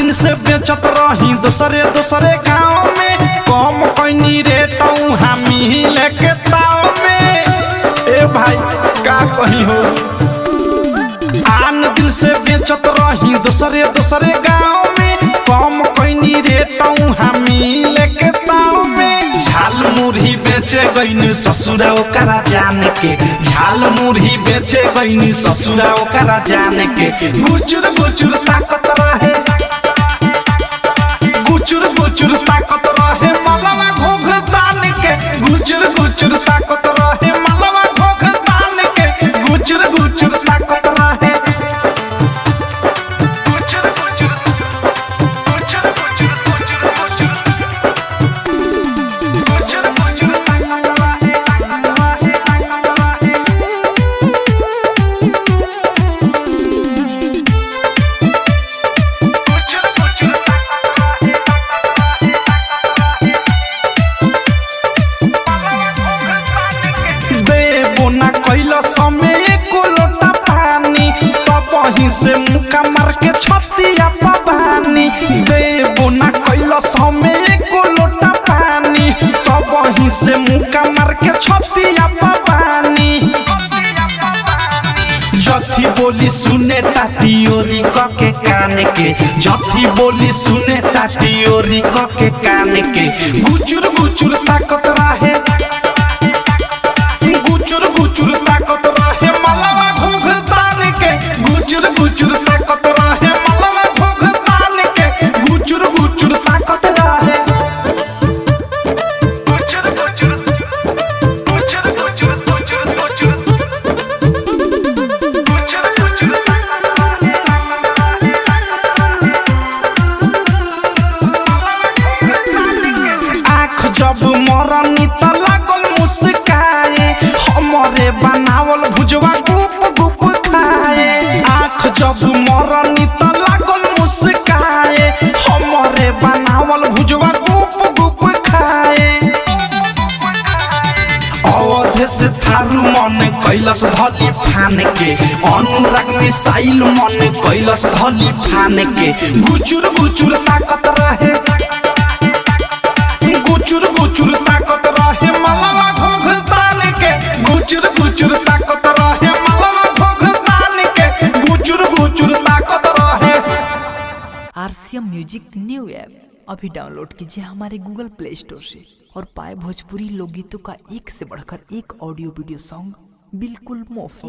दिन से बेचत रही दूसरे दूसरे गाँव में, कम कैनी रेट हमी लेके ताव में। ए भाई का कहीं हो, आन दिन से बेचत रही दूसरे दूसरे गाँव में, कम कैनी रेट हमी लेके ताव में। झाल मुरही बेचे गईनी ससुरा ओकरा जान के, झाल मुरही बेचे गईनी ससुरा ओकरा जान के। गुचुर गुचुर ताकत रहे, गुचुर गुचुर ताकत रहे मलवा घोघ तान के, गुचुर गुचुर ताकत रहे मलवा घोघ तान के, गुचुर गुचुर ताकत रहे। समय को लोटा पानी तब से मुका मार के छतिया पबानी, देबो ना कैला समय को लोटा पानी तब से मुका मार के छतिया पबानी। जथी बोली सुने ताती ओरी के कान के, जथी बोली सुने ताती ओरी के कान के। गुचुर गुचुर ताकत रहे, गुचुर गुचुर ताकत रहे मलवा घोघ तान के, गुचुर गुचुर ताकत रहे मलवा घोघ तान के, गुचुर गुचुर ताकत रहे। गुचुर गुचुर गुचुर गुचुर गुचुर गुचुर गुचुर गुचुर आँख जब मरनी त लागल मुस्काए, हमरे बनावल भुजवा गुप गुप खाए। आँख जब मरनी त लागल मुस्काए, हमरे बनावल भुजवा गुप गुप खाए। अवध से थारू मन कैलस धली फान के, अनुराग मिसाइल मन कैलस धली फान के। गुचुर गुचुर ताकत रहे, गुचुर गुचुर ताकत रहे मलवा घोघ तान के, गुचुर गुचुर ताकत रहे मलवा घोघ तान के, गुचुर गुचुर ताकत रहे। RCM म्यूजिक न्यू ऐप अभी डाउनलोड कीजिए हमारे गूगल प्ले स्टोर से और पाए भोजपुरी लोकगीतों का एक से बढ़कर एक ऑडियो वीडियो सॉन्ग बिल्कुल मुफ्त।